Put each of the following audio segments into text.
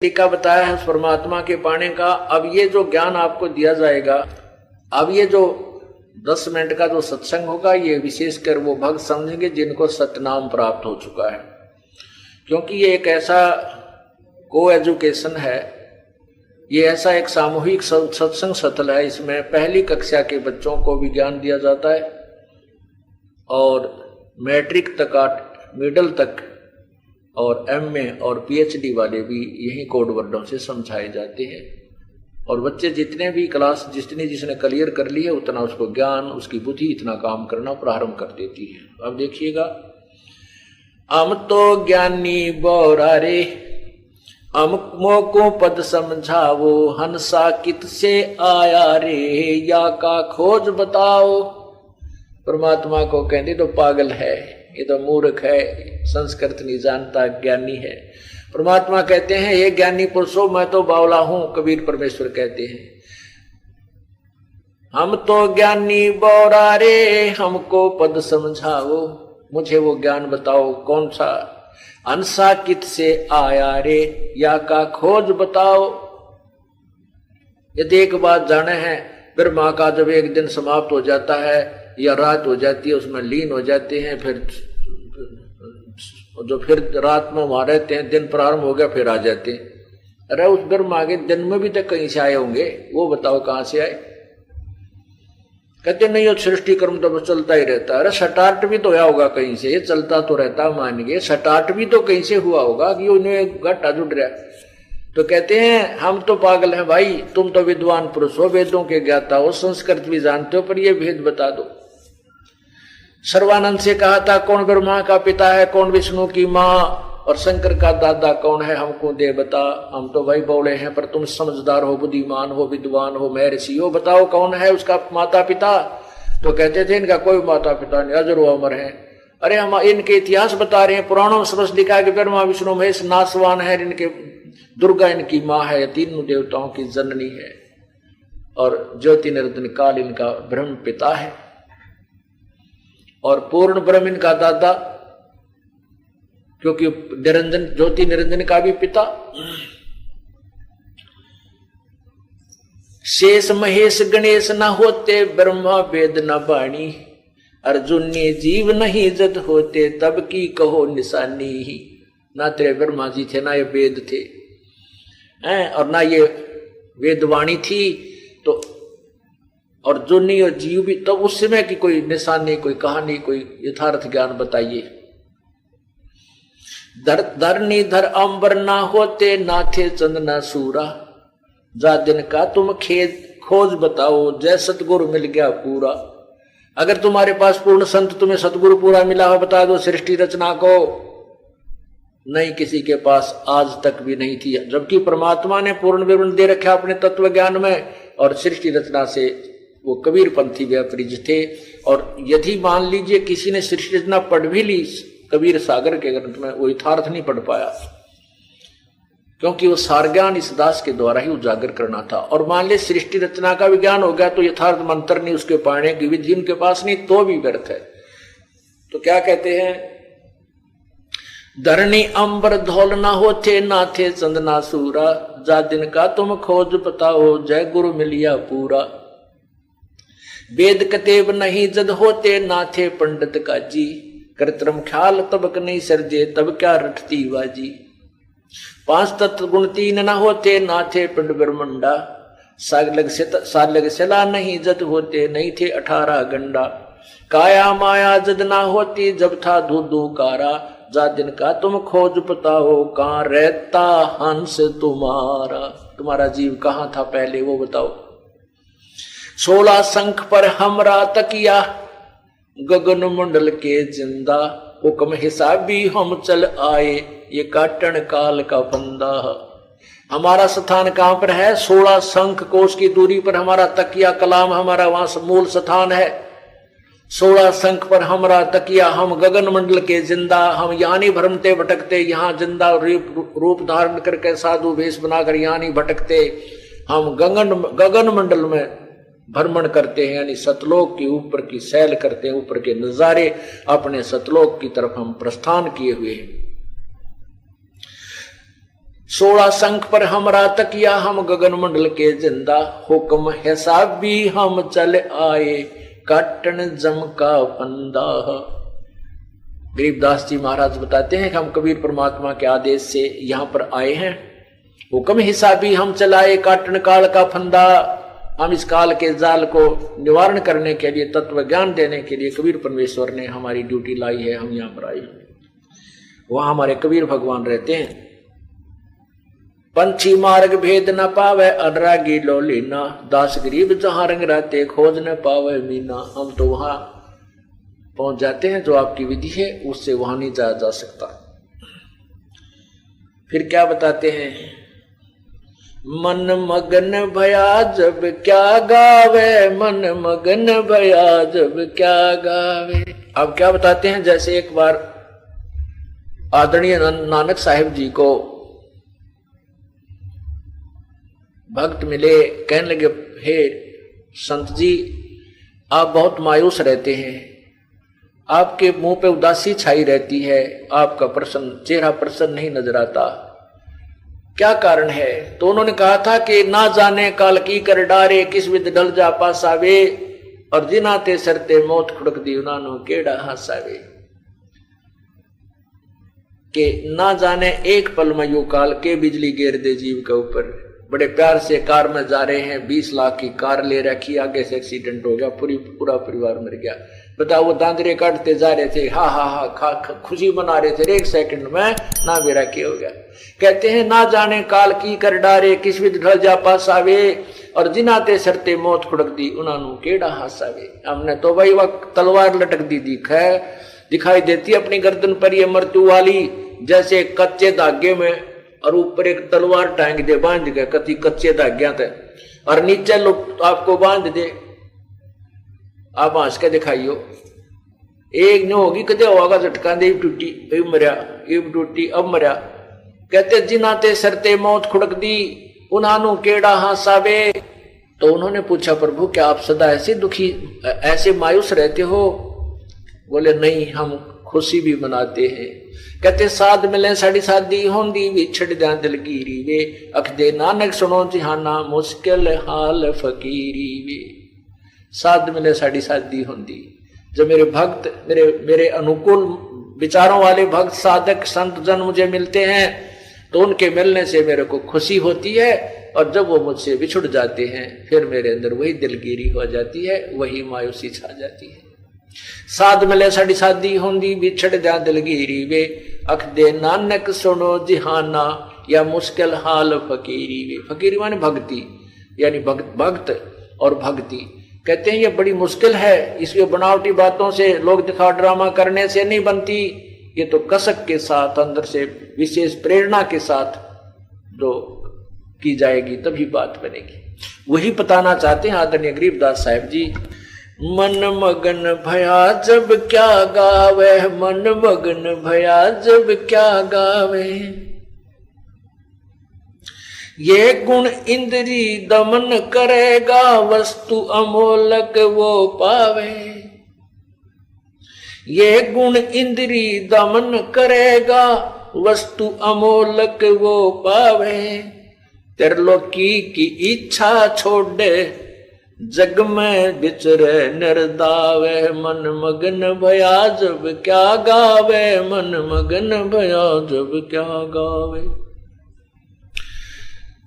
तरीका बताया है परमात्मा के पाने का। अब ये जो ज्ञान आपको दिया जाएगा, अब ये जो 10 मिनट का जो सत्संग होगा, ये विशेषकर वो भक्त समझेंगे जिनको सतनाम प्राप्त हो चुका है, क्योंकि ये एक ऐसा को एजुकेशन है, ये ऐसा एक सामूहिक सत्संग सतल है। इसमें पहली कक्षा के बच्चों को भी ज्ञान दिया जाता है और मैट्रिक तक, मिडिल तक और एमए और पीएचडी वाले भी यही कोड वर्डों से समझाए जाते हैं। और बच्चे जितने भी क्लास जिसने क्लियर कर ली है, उतना उसको ज्ञान, उसकी बुद्धि इतना काम करना प्रारंभ कर देती है। अब देखिएगा, हम तो ज्ञानी बोरा रे, हमको को पद समझावो, हंसा कित से आया रे, या का खोज बताओ। परमात्मा को कहते तो पागल है, ये तो मूर्ख है, संस्कृत नहीं जानता, ज्ञानी है। परमात्मा कहते हैं ये ज्ञानी पुरुषों, मैं तो बावला हूं। कबीर परमेश्वर कहते हैं हम तो ज्ञानी बोरा रे, हमको पद समझाओ, मुझे वो ज्ञान बताओ कौन सा। अंसा कित से आया रे, या का खोज बताओ। यदि एक बात जाने हैं, ब्रह्मा का जब एक दिन समाप्त हो जाता है या रात हो जाती है, उसमें लीन हो जाते हैं, फिर जो फिर रात में वहां रहते हैं, दिन प्रारंभ हो गया फिर आ जाते हैं। अरे उस ब्रह्मा के दिन में भी तक कहीं से आए होंगे, वो बताओ कहां से आए। कहते नहीं, वो सृष्टि कर्म तो चलता ही रहता है। अरे स्टार्ट भी तो हुआ होगा कहीं से, ये चलता तो रहता, मान गए स्टार्ट भी तो कहीं से हुआ होगा कि उन्हें घाटा जुड़ रहा। तो कहते हैं हम तो पागल हैं भाई, तुम तो विद्वान पुरुष हो, वेदों के ज्ञाता हो, संस्कृत भी जानते हो, पर ये भेद बता दो। सर्वानंद से कहा था कौन ब्रह्मा का पिता है, कौन विष्णु की माँ, और शंकर का दादा कौन है, हमको दे बता। हम तो भाई बौड़े हैं, पर तुम समझदार हो, बुद्धिमान हो, विद्वान हो, महर्षि हो, बताओ कौन है उसका माता पिता। तो कहते थे इनका कोई माता पिता नहीं, अजर अमर है। अरे हम इनके इतिहास बता रहे हैं, पुराणों में समझ लिखा है कि ब्रह्मा विष्णु महेश नासवान है, इनके दुर्गा इनकी माँ है, तीनों देवताओं की जननी है, और ज्योति निरंजन काल इनका ब्रह्म पिता है, और पूर्ण ब्रह्म इनका दादा, क्योंकि निरंजन ज्योति निरंजन का भी पिता। शेष महेश गणेश न होते, ब्रह्मा वेद न बाणी, अर्जुन ने जीव नहीं जद होते, तब की कहो निशानी ही। ना तेरे ब्रह्मा जी थे, ना ये वेद थे, और ना ये वेदवाणी थी, तो और जो नहीं और जीव भी, तो उस समय की कोई निशानी, कोई कहानी, कोई यथार्थ ज्ञान बताइए। धरनी धर अंबर ना होते, ना थे चंद ना सूरा, जा दिन का तुम खोज बताओ, जय सतगुरु मिल गया पूरा। अगर तुम्हारे पास पूर्ण संत, तुम्हें सतगुरु पूरा मिला हो, बता दो सृष्टि रचना को। नहीं, किसी के पास आज तक भी नहीं थी, जबकि परमात्मा ने पूर्ण विवरण दे रखा अपने तत्व ज्ञान में, और सृष्टि रचना से वो कबीर पंथी व्यापरिज थे। और यदि मान लीजिए किसी ने सृष्टि रचना पढ़ भी ली कबीर सागर के ग्रंथ में, वो यथार्थ नहीं पढ़ पाया, क्योंकि वो सार ज्ञान इस दास के द्वारा ही उजागर करना था। और मान ली सृष्टि रचना का विज्ञान हो गया, तो यथार्थ मंत्र नहीं, उसके पाने की विधि उनके पास नहीं, तो भी व्यर्थ है। तो क्या कहते हैं, धरनी अंबर धौल ना होते, ना थे चंद ना सूरा, जा दिन का तुम खोज बताओ, जय गुरु मिलिया पूरा। वेद कतेब नहीं जद होते, ना थे पंडित का जी, कृत्रिम ख्याल तबक नहीं सर्जे, तब क्या रटती बाजी। 5 तत्व गुण 3 न होते, ना थे पिंड ब्रह्मंडा, सालग सला नहीं जद होते, नहीं थे 18 गंडा। काया माया जद ना होती, जब था धूधुकारा, जा दिन का तुम खोज बताओ, कहाँ रहता हंस तुम्हारा। तुम्हारा जीव कहाँ था पहले, वो बताओ। 16 शंख पर हमरा तकिया, गगन मंडल के जिंदा, हुक्म हिसाबी हम चल आए, ये काटन काल का फंदा। हमारा स्थान कहां पर है, 16 शंख कोष की दूरी पर हमारा तकिया कलाम, हमारा वहां मूल स्थान है। 16 शंख पर हमारा तकिया, हम गगन मंडल के जिंदा, हम यहाँ नहीं भ्रमते भटकते, यहाँ जिंदा रूप धारण करके साधु वेश बनाकर यहाँ नहीं भटकते, हम गगन मंडल में भ्रमण करते हैं, यानी सतलोक के ऊपर की सैल करते हैं, ऊपर के नजारे, अपने सतलोक की तरफ हम प्रस्थान किए हुए हैं। 16 शंख पर हमरा तकिया, हम गगन मंडल के जिंदा, हुक्म हिसाबी हम चल आए, काटन जम का फंदा। गरीबदास जी महाराज बताते हैं कि हम कबीर परमात्मा के आदेश से यहाँ पर आए हैं, हुक्म हिसाबी हम चलाए, काटन काल का फंदा। हम इस काल के जाल को निवारण करने के लिए, तत्व ज्ञान देने के लिए कबीर परमेश्वर ने हमारी ड्यूटी लाई है, हम यहाँ पर आए हैं। वहां हमारे कबीर भगवान रहते हैं। पंछी मार्ग भेद न पावे, अनुरागी लो लीना, दास गरीब जहां रंग रहते, खोज न पावे मीना। हम तो वहां पहुंच जाते हैं, जो आपकी विधि है उससे वहां नहीं जाया जा सकता। फिर क्या बताते हैं, मन मगन भया जब क्या गावे, मन मगन भया जब क्या गावे। अब क्या बताते हैं, जैसे एक बार आदरणीय नानक साहिब जी को भक्त मिले, कहने लगे, हे संत जी आप बहुत मायूस रहते हैं, आपके मुंह पे उदासी छाई रहती है, आपका प्रसन्न चेहरा प्रसन्न नहीं नजर आता, क्या कारण है? तो उन्होंने कहा था कि ना जाने काल की कर डारे, किस विद ढल जा पासावे, और जिनाते सरते मौत खुड़क दी, उन्होंने केड़ा हासावे। कि ना जाने एक पल में यू काल के बिजली गिर दे जीव के ऊपर। बड़े प्यार से कार में जा रहे हैं, 20 लाख की कार ले रखी, आगे से एक्सीडेंट हो गया, पूरा परिवार मर गया। बताओ, वो दांदरे काटते जा रहे थे, हा हा हा खुशी मना रहे थे, 1 सेकंड में ना बेरा के हो गया। कहते हैं ना जाने काल की कर डारे, किस विद ढल जा पासावे, और जिनाते सरते मौत खुड़क दी, उन्होंने केड़ा हासावे। हमने तो वही वक्त तलवार लटक दी दिखाई देती अपनी गर्दन पर ये मृत्यु वाली, जैसे कच्चे धागे में और ऊपर एक तलवार टांग दे, बांध के कति कच्चे धाग्या थे, और नीचे लोग आपको बांध दे, आप हंस के दिखाइयो, एक न होगी कदे होगा झटका दे, टूटी मरिया, टूटी अब मरिया। कहते जिनाते सरते मौत खुड़क दी, उन्हानु केड़ा हासावे। तो उन्होंने पूछा, प्रभु क्या आप सदा ऐसे दुखी, ऐसे मायूस रहते हो? बोले नहीं, हम खुशी भी मनाते हैं। कहते साध मिले साड़ी शादी होंदी, विछड़ जा दिलगीरी वे, अख दे नानक सुनो जिहाना, मुश्किल हाल फकीरी वे। साध मिले साड़ी शादी होंदी, जब मेरे भक्त, मेरे अनुकूल विचारों वाले भक्त साधक संत जन मुझे मिलते हैं, तो उनके मिलने से मेरे को खुशी होती है, और जब वो मुझसे बिछुड़ जाते हैं, फिर मेरे अंदर वही दिलगीरी हो जाती है, वही मायूसी छा जाती है। साध मिले साड़ी शादी होंदी, बिछड़ जा दिलगीरी वे, अख दे नानक सुनो जिहाना, या मुश्किल हाल फकीरी वे। फकीरी माने भक्ति, यानी भक्त और भक्ति। कहते हैं ये बड़ी मुश्किल है, इसलिए बनावटी बातों से, लोग दिखा ड्रामा करने से नहीं बनती, ये तो कसक के साथ, अंदर से विशेष प्रेरणा के साथ जो की जाएगी तभी बात बनेगी। वही बताना चाहते हैं आदरणीय गरीबदास साहिब जी। मन मगन भया जब क्या गावे, मन मगन भया जब क्या गावे, ये गुण इंद्री दमन करेगा, वस्तु अमोलक वो पावे। ये गुण इंद्री दमन करेगा, वस्तु अमोलक वो पावे। त्रिलोकी की इच्छा छोड़े, जग में बिचरे निर्दावे, मन मगन भया जब क्या गावे, मन मगन भया जब क्या गावे।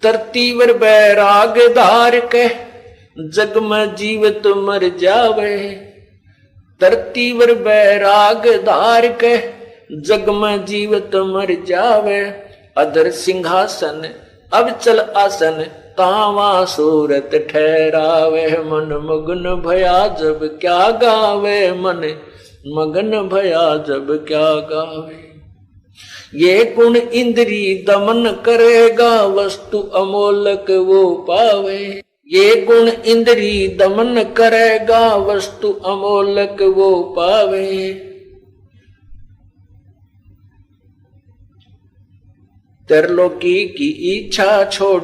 तरतीवर बैराग धार के, जग में जीवित मर जावे। तरतीवर बैराग धार के, जग में जीवित मर जावे। अधर सिंहासन अब चल आसन, तावा सूरत ठहरावे। मन मगन भया जब क्या गावे, मन मगन भया जब क्या गावे। ये गुण इंद्री दमन करेगा, वस्तु अमोलक वो पावे। ये गुण इंद्री दमन करेगा, वस्तु अमोलक वो पावे। त्रिलोकी की इच्छा छोड़,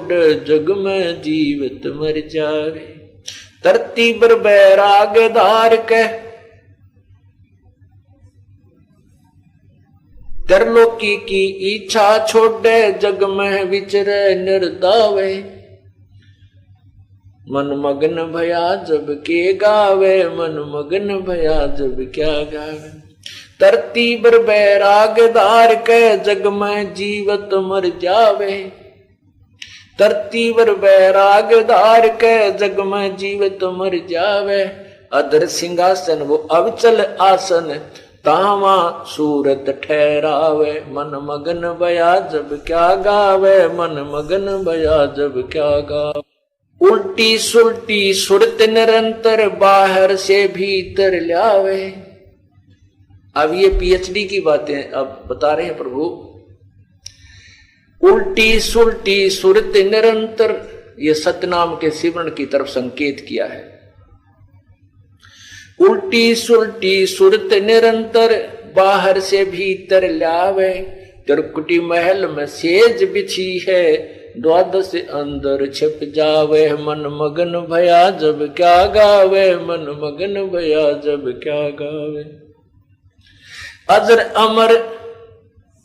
जग में जीवित मर जावे। धरती पर बैराग धार के, त्रिलोकी की इच्छा छोड़े जग में विचरे निर्दावे। मन मगन भया जब के गावे, मन मगन भया जब क्या गावे। धरती पर बैराग धार के जग में जीवत मर जावे। धरती पर बैराग धार के जग में जीवत मर जावे। अधर सिंहासन वो अविचल आसन, तावा सूरत ठहरावे। मन मगन भया जब क्या गावे, मन मगन भया जब क्या गावे। उल्टी सुल्टी सुरत निरंतर बाहर से भीतर लावे। अब ये पीएचडी की बातें अब बता रहे हैं प्रभु। उल्टी सुल्टी सुरत निरंतर, ये सतनाम के सिमरण की तरफ संकेत किया है। उल्टी सुल्टी सुरत निरंतर बाहर से भीतर लावे। त्रिकुटी महल में सेज बिछी है, द्वादश अंदर छिप जावे। मन मगन भया जब क्या गावे, मन मगन भया जब क्या गावे। अजर अमर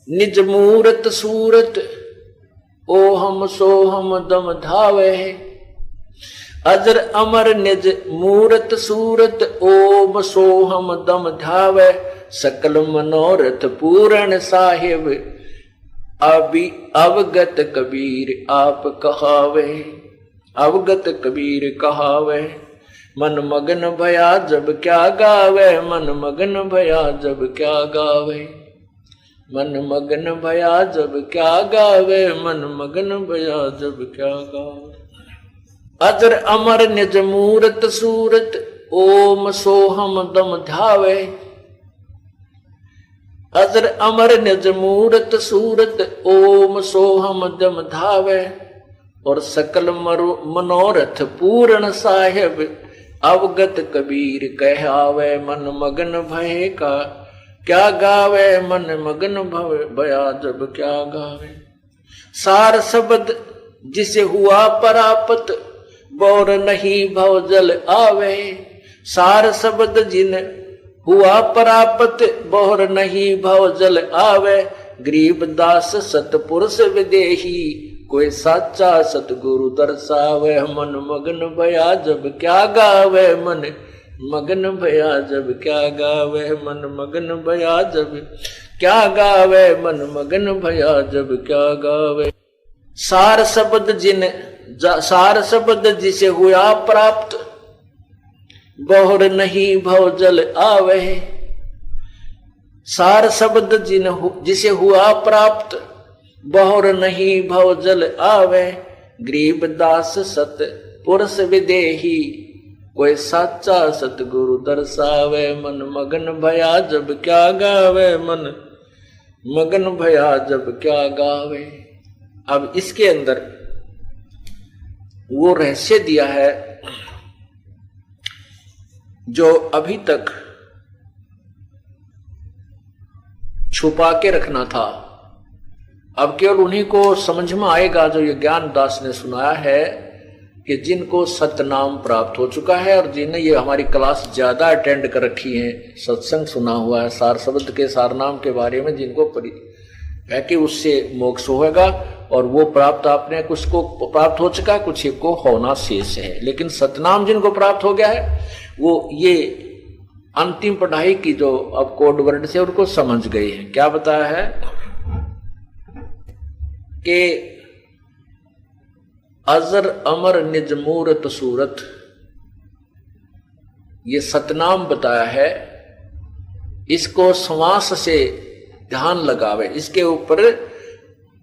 निज मूरत सूरत, ओ हम सो हम दम धावे। अजर अमर निज मूरत सूरत, ओम सो हम दम धावे। सकल मनोरथ पूर्ण साहिब, अभी अवगत कबीर आप कहावे। अवगत कबीर कहावे। मन मगन भया जब क्या गावे, मन मगन भया जब क्या गावे। मन मगन भया जब क्या गावे, मन मगन भया जब क्या गावे। अजर अमर निज मूरत सूरत, ओम सोहम दम धावे। अजर अमर निज मूरत सूरत, ओम सोहम दम धावे। और सकल मनोरथ पूर्ण साहिब, अवगत कबीर कहावे। मन मगन भय का क्या गावे, मन मगन भया जब क्या गावे। सार शब्द जिसे हुआ परापत, बोर नहीं भव जल आवे। सार शब्द जिन हुआ परापत, बोर नहीं भव जल आवे। गरीब दास सतपुरुष विदेही, कोई साचा सतगुरु दर्शावे। मन मगन भया जब क्या गावे, मन मगन भया जब क्या गावे। मन मगन भया जब क्या गावे, मन मगन भया जब क्या गावे। सार शब्द जिसे हुआ प्राप्त, बोहर नहीं भव जल आवे। सार शब्द जिसे हुआ प्राप्त, बोहर नहीं भव जल आवे। गरीब दास सत पुरुष विदेही, कोई साचा सतगुरु दर्शावे। मन मगन भया जब क्या गावे, मन मगन भया जब क्या गावे। अब इसके अंदर वो रहस्य दिया है जो अभी तक छुपा के रखना था। अब केवल उन्हीं को समझ में आएगा जो ये ज्ञान दास ने सुनाया है, कि जिनको सतनाम प्राप्त हो चुका है और जिन्हें ये हमारी क्लास ज्यादा अटेंड कर रखी है, सत्संग सुना हुआ है, सार शब्द के सारनाम के बारे में जिनको है कि उससे मोक्ष होगा। और वो प्राप्त आपने कुछ को प्राप्त हो चुका है, कुछ को होना शेष है। लेकिन सतनाम जिनको प्राप्त हो गया है, वो ये अंतिम पढ़ाई की जो अब कोड वर्ड से उनको समझ गई है। क्या बताया है कि अजर अमर निज मूरत सूरत, ये सतनाम बताया है। इसको श्वास से ध्यान लगावे, इसके ऊपर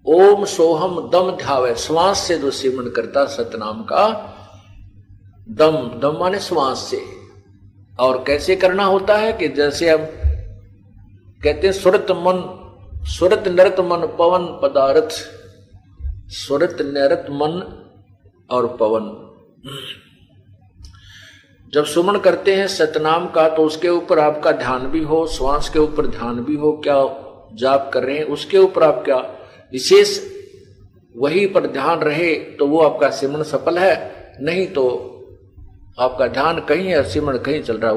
ओम सोहम दम ध्यावे। श्वास से जो सिमरन करता सतनाम का, दम दम माने श्वास से। और कैसे करना होता है कि जैसे हम कहते हैं सुरत नरत मन पवन पदार्थ, सुरत नरत मन और पवन। जब सुमन करते हैं सतनाम का, तो उसके ऊपर आपका ध्यान भी हो, श्वास के ऊपर ध्यान भी हो, क्या जाप कर रहे हैं उसके ऊपर आप क्या विशेष वही पर ध्यान रहे, तो वो आपका सिमरन सफल है। नहीं तो आपका ध्यान कहीं है, सिमरन कहीं चल रहा है।